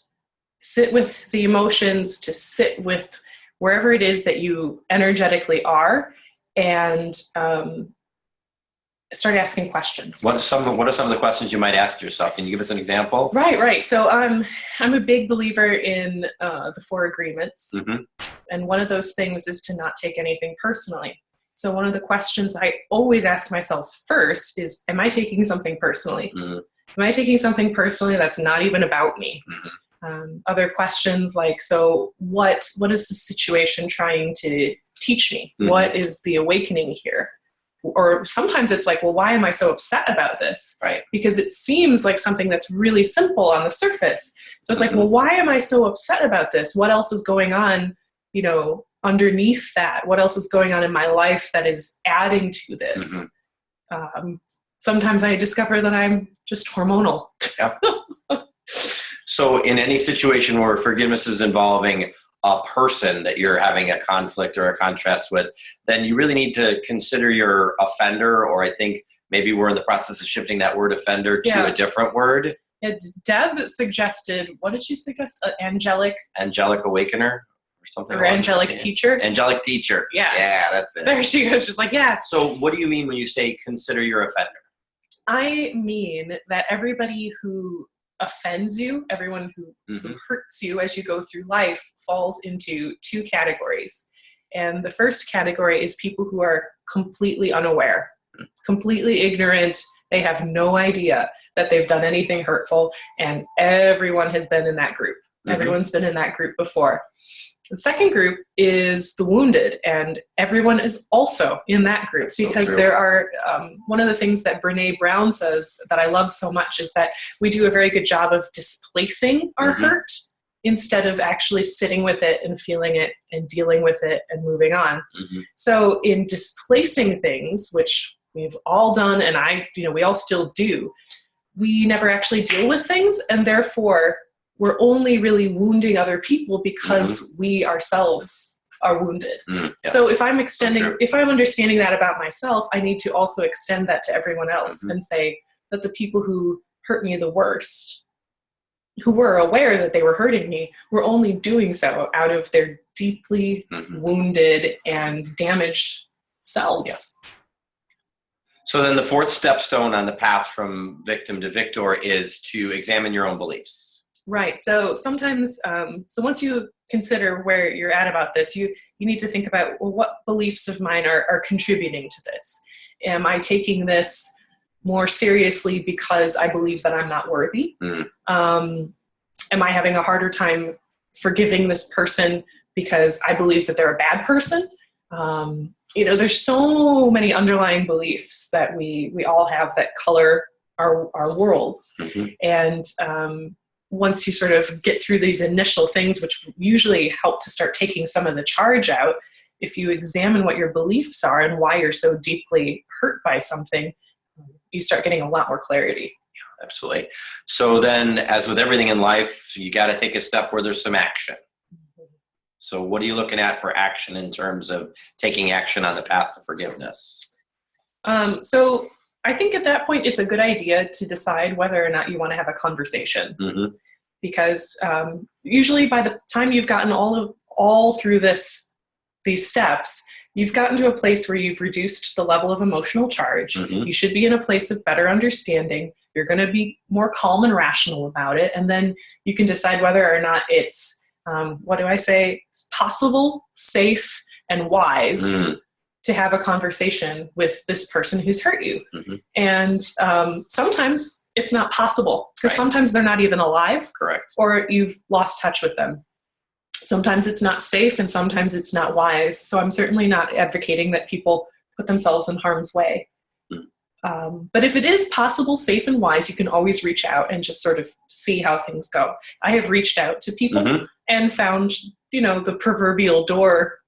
with the emotions, to sit with wherever it is that you energetically are, and start asking questions. What are some of the questions you might ask yourself? Can you give us an example? Right. So I'm a big believer in the 4 agreements. And one of those things is to not take anything personally. So one of the questions I always ask myself first is, am I taking something personally? Am I taking something personally that's not even about me? Other questions like, so what is the situation trying to teach me? What is the awakening here? Or sometimes it's like, well, why am I so upset about this? Right. Because it seems like something that's really simple on the surface. So it's like, well, why am I so upset about this? What else is going on, underneath that? What else is going on in my life that is adding to this? Sometimes I discover that I'm just hormonal. Yep. So in any situation where forgiveness is involving a person that you're having a conflict or a contrast with, then you really need to consider your offender, or I think maybe we're in the process of shifting that word offender to a different word. Yeah, Deb suggested, what did she suggest? Angelic awakener or something. Or angelic teacher. Angelic teacher. Yes. Yeah, that's it. There she goes, just like, yeah. So what do you mean when you say consider your offender? I mean that everybody who offends you, everyone who hurts you as you go through life, falls into 2 categories. And the first category is people who are completely unaware, completely ignorant. They have no idea. that they've done anything hurtful, and everyone has been in that group. Everyone's been in that group before. The second group is the wounded, and everyone is also in that group, because there are, one of the things that Brene Brown says that I love so much is that we do a very good job of displacing our hurt instead of actually sitting with it and feeling it and dealing with it and moving on. So in displacing things, which we've all done, and we all still do, we never actually deal with things, and therefore we're only really wounding other people because we ourselves are wounded. Yes. So if I'm understanding that about myself, I need to also extend that to everyone else and say that the people who hurt me the worst, who were aware that they were hurting me, were only doing so out of their deeply wounded and damaged selves. Yeah. So then the fourth stepstone on the path from victim to victor is to examine your own beliefs. Right. So sometimes, so once you consider where you're at about this, you need to think about, well, what beliefs of mine are contributing to this? Am I taking this more seriously because I believe that I'm not worthy? Am I having a harder time forgiving this person because I believe that they're a bad person? There's so many underlying beliefs that we all have that color our worlds. And once you sort of get through these initial things, which usually help to start taking some of the charge out, if you examine what your beliefs are and why you're so deeply hurt by something, you start getting a lot more clarity. Yeah, absolutely. So then, as with everything in life, you got to take a step where there's some action. So what are you looking at for action in terms of taking action on the path to forgiveness? So I think at that point, it's a good idea to decide whether or not you want to have a conversation. Because usually by the time you've gotten all through these steps, you've gotten to a place where you've reduced the level of emotional charge. You should be in a place of better understanding. You're going to be more calm and rational about it. And then you can decide whether or not it's, it's possible, safe, and wise to have a conversation with this person who's hurt you. And sometimes it's not possible, because sometimes they're not even alive. Correct. Or you've lost touch with them. Sometimes it's not safe, and sometimes it's not wise. So I'm certainly not advocating that people put themselves in harm's way. But if it is possible, safe, and wise, you can always reach out and just sort of see how things go. I have reached out to people and found, the proverbial door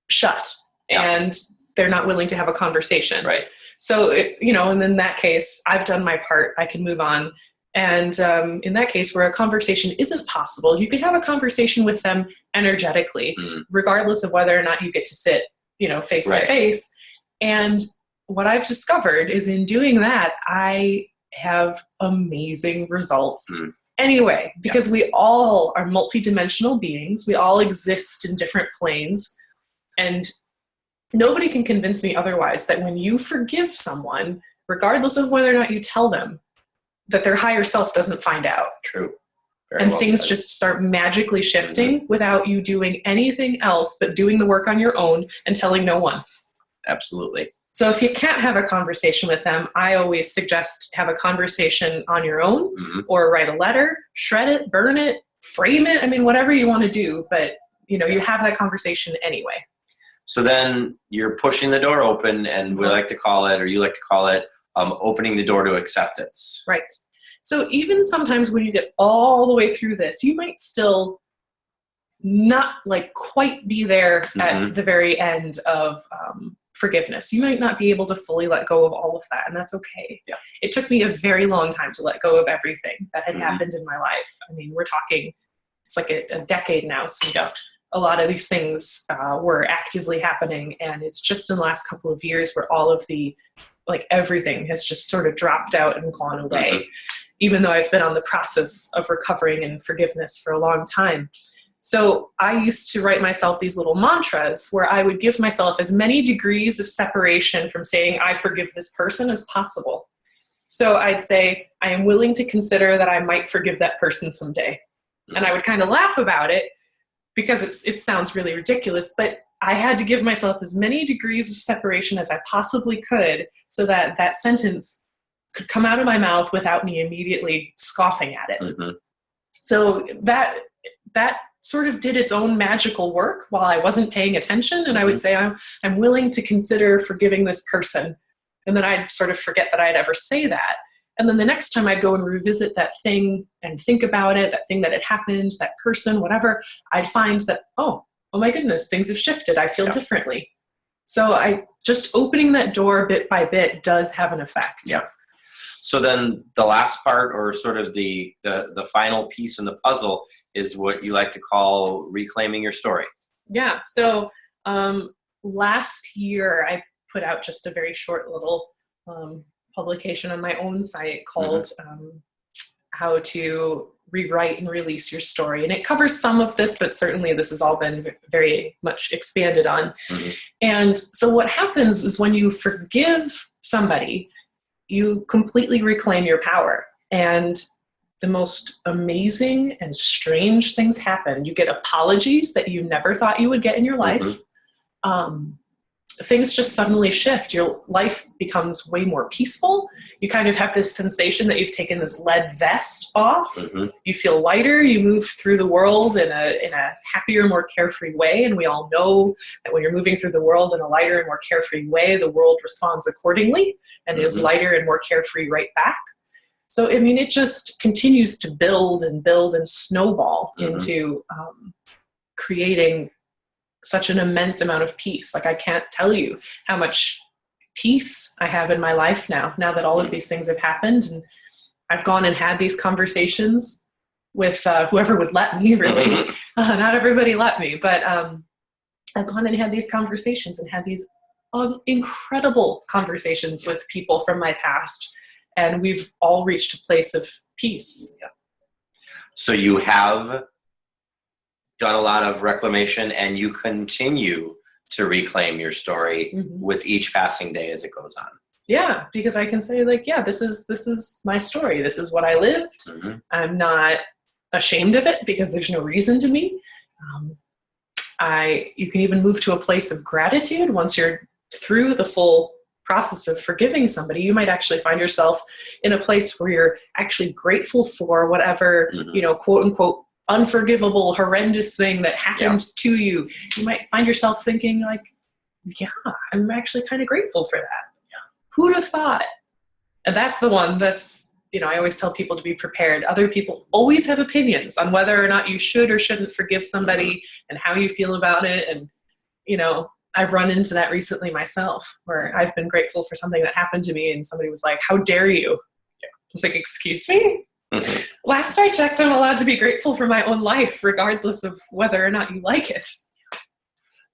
shut. And they're not willing to have a conversation. Right. So, and in that case, I've done my part. I can move on. And in that case, where a conversation isn't possible, you can have a conversation with them energetically, regardless of whether or not you get to sit, face to face. And what I've discovered is in doing that, I have amazing results. Anyway, because we all are multidimensional beings. We all exist in different planes. And nobody can convince me otherwise that when you forgive someone, regardless of whether or not you tell them, that their higher self doesn't find out. True. And things just start magically shifting without you doing anything else but doing the work on your own and telling no one. Absolutely. So if you can't have a conversation with them, I always suggest have a conversation on your own, or write a letter, shred it, burn it, frame it. I mean, whatever you want to do, but you have that conversation anyway. So then you're pushing the door open, and we like to call it, or you like to call it, opening the door to acceptance. Right. So even sometimes when you get all the way through this, you might still not quite be there at the very end of forgiveness. You might not be able to fully let go of all of that, and that's okay. Yeah. It took me a very long time to let go of everything that had happened in my life. I mean, we're talking, it's like a decade now since a lot of these things were actively happening, and it's just in the last couple of years where all of the, everything has just sort of dropped out and gone away, even though I've been on the process of recovering and forgiveness for a long time. So I used to write myself these little mantras where I would give myself as many degrees of separation from saying I forgive this person as possible. So I'd say, I am willing to consider that I might forgive that person someday. And I would kind of laugh about it because it sounds really ridiculous, but I had to give myself as many degrees of separation as I possibly could so that that sentence could come out of my mouth without me immediately scoffing at it. Mm-hmm. So that sort of did its own magical work while I wasn't paying attention. And I would say, I'm willing to consider forgiving this person. And then I'd sort of forget that I'd ever say that. And then the next time I'd go and revisit that thing and think about it, that thing that had happened, that person, whatever, I'd find that, oh my goodness, things have shifted. I feel differently. So just opening that door bit by bit does have an effect. Yeah. So then the last part, or sort of the final piece in the puzzle, is what you like to call reclaiming your story. Yeah. So last year I put out just a very short little publication on my own site called How to Rewrite and Release Your Story. And it covers some of this, but certainly this has all been very much expanded on. And so what happens is when you forgive somebody, you completely reclaim your power. And the most amazing and strange things happen. You get apologies that you never thought you would get in your life. Things just suddenly shift. Your life becomes way more peaceful. You kind of have this sensation that you've taken this lead vest off. You feel lighter. You move through the world in a happier, more carefree way. And we all know that when you're moving through the world in a lighter and more carefree way, the world responds accordingly and is lighter and more carefree right back. So, I mean, it just continues to build and snowball into creating such an immense amount of peace. Like, I can't tell you how much peace I have in my life now that all of these things have happened. And I've gone and had these conversations with whoever would let me, really. Not everybody let me, but I've gone and had these conversations and had these incredible conversations with people from my past. And we've all reached a place of peace. Yeah. So you have done a lot of reclamation, and you continue to reclaim your story with each passing day as it goes on. Yeah, because I can say, like, yeah, this is my story. This is what I lived. I'm not ashamed of it because there's no reason to be. You can even move to a place of gratitude once you're through the full process of forgiving somebody. You might actually find yourself in a place where you're actually grateful for whatever, quote unquote, unforgivable, horrendous thing that happened to you. You might find yourself thinking, like, yeah, I'm actually kind of grateful for that. Who'd have thought? And that's the one that's, I always tell people to be prepared. Other people always have opinions on whether or not you should or shouldn't forgive somebody and how you feel about it. And, I've run into that recently myself, where I've been grateful for something that happened to me and somebody was like, how dare you? I was like, excuse me? Last I checked, I'm allowed to be grateful for my own life, regardless of whether or not you like it.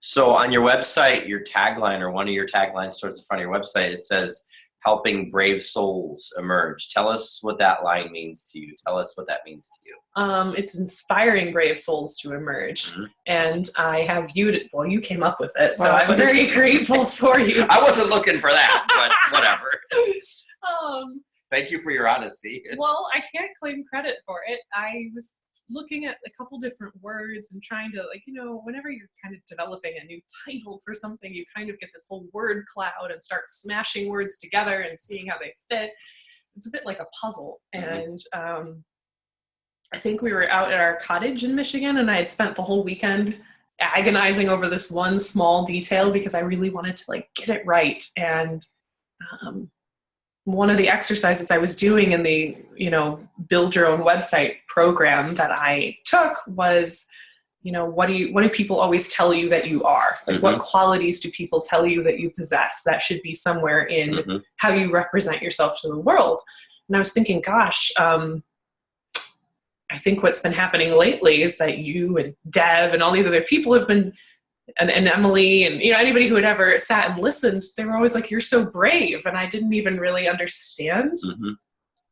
So on your website, your tagline, or one of your taglines towards the front of your website, it says, helping brave souls emerge. Tell us what that line means to you. Tell us what that means to you. It's inspiring brave souls to emerge. And I have viewed it. Well, you came up with it, so I'm very grateful for you. I wasn't looking for that, but whatever. Thank you for your honesty. Well, I can't claim credit for it. I was looking at a couple different words and trying to, whenever you're kind of developing a new title for something, you kind of get this whole word cloud and start smashing words together and seeing how they fit. It's a bit like a puzzle. And I think we were out at our cottage in Michigan, and I had spent the whole weekend agonizing over this one small detail because I really wanted to get it right. And one of the exercises I was doing in the, build your own website program that I took was, what do people always tell you that you are? Like, what qualities do people tell you that you possess? That should be somewhere in how you represent yourself to the world. And I was thinking, gosh, I think what's been happening lately is that you and Deb and all these other people have been, and Emily and anybody who had ever sat and listened, they were always like, you're so brave. And I didn't even really understand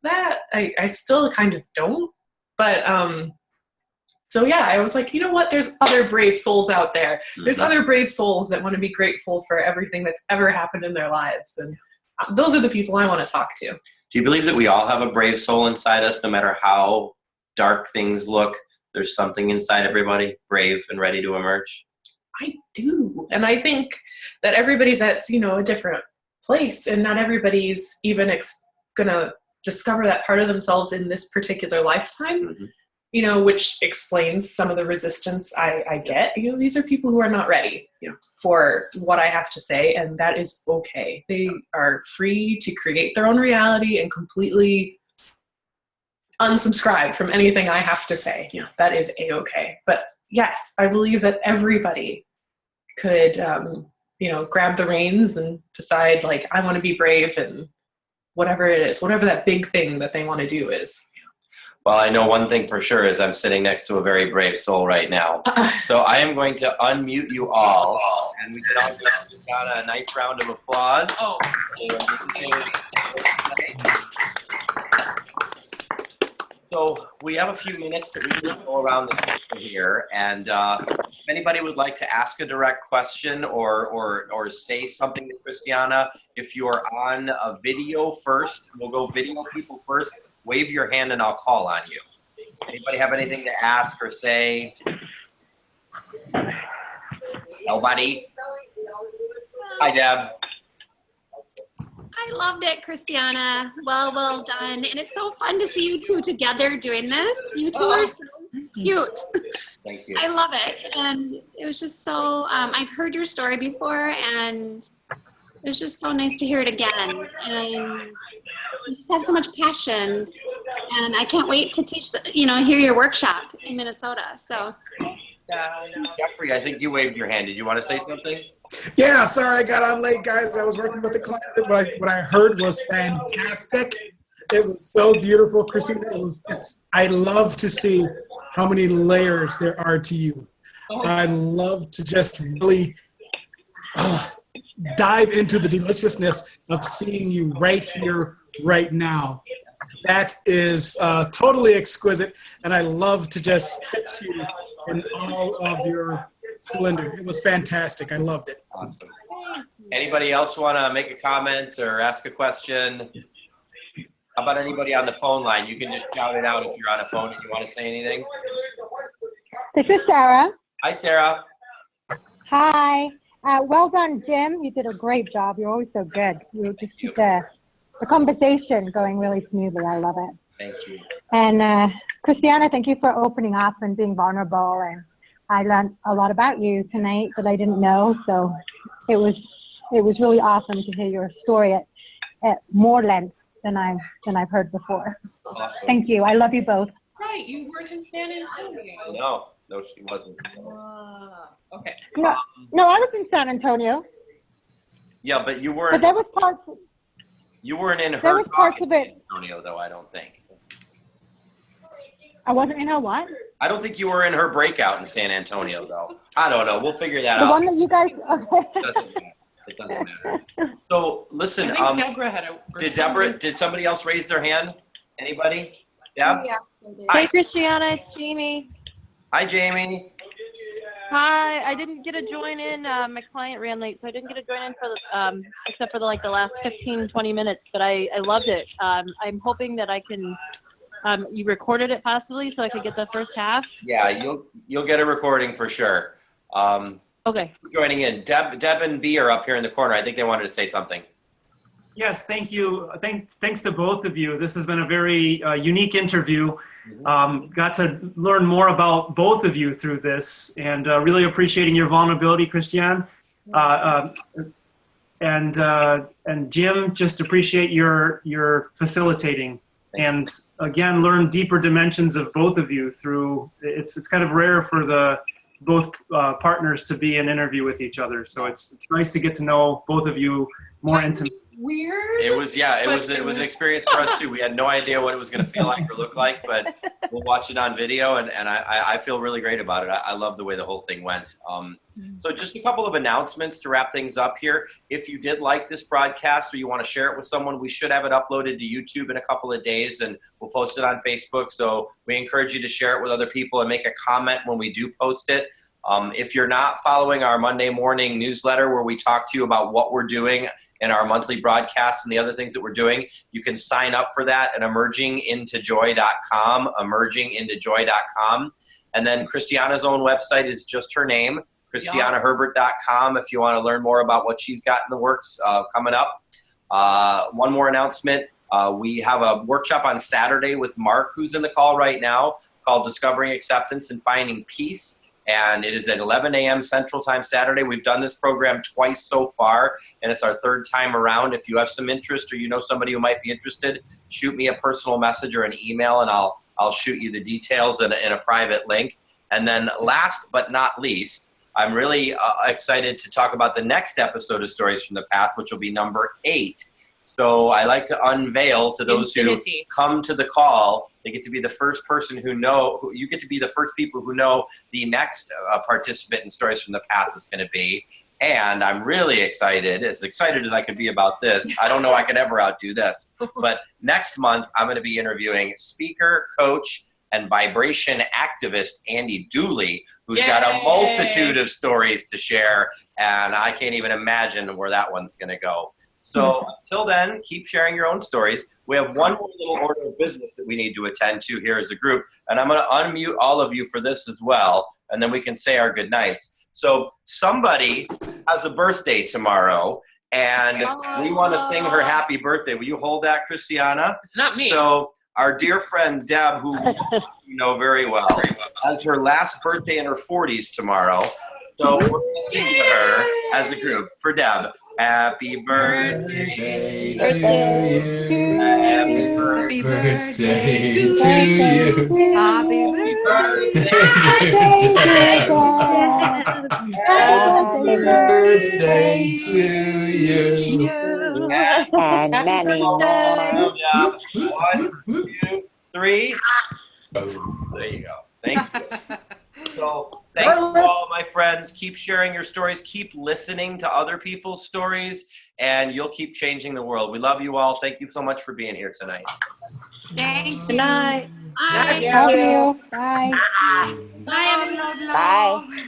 that. I still kind of don't. But so yeah, I was like, you know what? There's other brave souls out there. There's other brave souls that want to be grateful for everything that's ever happened in their lives. And those are the people I want to talk to. Do you believe that we all have a brave soul inside us, no matter how dark things look? There's something inside everybody brave and ready to emerge? I do. And I think that everybody's at, a different place, and not everybody's even gonna discover that part of themselves in this particular lifetime, Mhm. you know, which explains some of the resistance I get. You know, these are people who are not ready for what I have to say, and that is okay. They are free to create their own reality and completely unsubscribe from anything I have to say. Yeah. That is a-okay. But yes, I believe that everybody could, you know, grab the reins and decide, like, I want to be brave, and whatever it is, whatever that big thing that they want to do is. Well, I know one thing for sure is I'm sitting next to a very brave soul right now. So I am going to unmute you all, and we can all give Christiana a nice round of applause. Oh. So we have a few minutes that we can go around the table here, and if anybody would like to ask a direct question or say something to Christiana, if you are on a video first, we'll go video people first. Wave your hand and I'll call on you. Anybody have anything to ask or say? Nobody? Hi, Deb. I loved it, Christiana. Well done. And it's so fun to see you two together doing this. You two are so cute. Thank you. I love it. And it was just so, I've heard your story before, and it was just so nice to hear it again. And you just have so much passion. And I can't wait to teach, hear your workshop in Minnesota. So. Jeffrey, I think you waved your hand. Did you want to say something? Yeah, sorry I got on late, guys. I was working with a client. What I heard was fantastic. It was so beautiful, Christina. I love to see how many layers there are to you. I love to just really dive into the deliciousness of seeing you right here, right now. That is totally exquisite, and I love to just catch you in all of your splendor. It was fantastic. I loved it. Awesome. Anybody else want to make a comment or ask a question? How about anybody on the phone line? You can just shout it out if you're on a phone and you want to say anything. This is Sarah. Hi, Sarah. Hi. Well done, Jim. You did a great job. You're always so good. You just keep the conversation going really smoothly. I love it. Thank you. And Christiana, thank you for opening up and being vulnerable. And I learned a lot about you tonight that I didn't know. So it was really awesome to hear your story at more length than I've heard before. Awesome. Thank you. I love you both. Right, you weren't in San Antonio. No, she wasn't. Okay. No, I was in San Antonio. Yeah, but you But weren't. there was parts. You weren't in There her was parts talk of in it. San Antonio, though. I don't think. I wasn't in her what? I don't think you were in her breakout in San Antonio, though. I don't know. We'll figure that The out. one that you guys. It doesn't matter. So listen. I think Deborah had a. Did somebody else raise their hand? Anybody? Yeah. Hey, Hi. Christiana, it's Jamie. Hi, Jamie. Hi, I didn't get to join in. My client ran late, so I didn't get to join in for the, except for the last 15, 20 minutes, but I loved it. I'm hoping that I can, you recorded it possibly so I could get the first half? Yeah, you'll get a recording for sure. Okay. Joining in. Deb and B are up here in the corner. I think they wanted to say something. Yes, thank you. Thanks to both of you. This has been a very unique interview. Got to learn more about both of you through this, and really appreciating your vulnerability, Christiane. And Jim, just appreciate your facilitating. And again, learn deeper dimensions of both of you through. It's kind of rare for both partners to be in interview with each other. So it's nice to get to know both of you more intimately. Weird. It was an experience for us too. We had no idea what it was going to feel like or look like, but we'll watch it on video, and I feel really great about it. I love the way the whole thing went. So just a couple of announcements to wrap things up here. If you did like this broadcast or you want to share it with someone, we should have it uploaded to YouTube in a couple of days, and we'll post it on Facebook. So we encourage you to share it with other people and make a comment when we do post it. If you're not following our Monday morning newsletter where we talk to you about what we're doing in our monthly broadcasts and the other things that we're doing, you can sign up for that at emergingintojoy.com, emergingintojoy.com. And then Christiana's own website is just her name, christianaherbert.com, if you want to learn more about what she's got in the works coming up. One more announcement. We have a workshop on Saturday with Mark, who's in the call right now, called Discovering Acceptance and Finding Peace. And it is at 11 a.m. Central Time Saturday. We've done this program twice so far, and it's our third time around. If you have some interest or you know somebody who might be interested, shoot me a personal message or an email, and I'll shoot you the details in a private link. And then last but not least, I'm really excited to talk about the next episode of Stories from the Path, which will be number 8. So I like to unveil to those Infinity. who come to the call. They get to be the first person you get to be the first people who know the next participant in Stories from the Path is going to be. And I'm really excited as I could be about this. I don't know I could ever outdo this. But next month, I'm going to be interviewing speaker, coach, and vibration activist Andy Dooley, who's got a multitude of stories to share. And I can't even imagine where that one's going to go. So until then, keep sharing your own stories. We have one more little order of business that we need to attend to here as a group, and I'm going to unmute all of you for this as well, and then we can say our good nights. So somebody has a birthday tomorrow, and we want to sing her happy birthday. Will you hold that, Christiana? It's not me. So our dear friend Deb, who you know very well, has her last birthday in her 40s tomorrow. So we're going to sing to her as a group for Deb. Happy birthday to you. Happy birthday to you. Happy birthday, Happy birthday to you. and many more. 1, 2, 3. There you go. Thank you. So thank you all, my friends. Keep sharing your stories. Keep listening to other people's stories, and you'll keep changing the world. We love you all. Thank you so much for being here tonight. Thank you. Good night. Bye. Love you. Bye. Bye. Bye, everyone. Bye.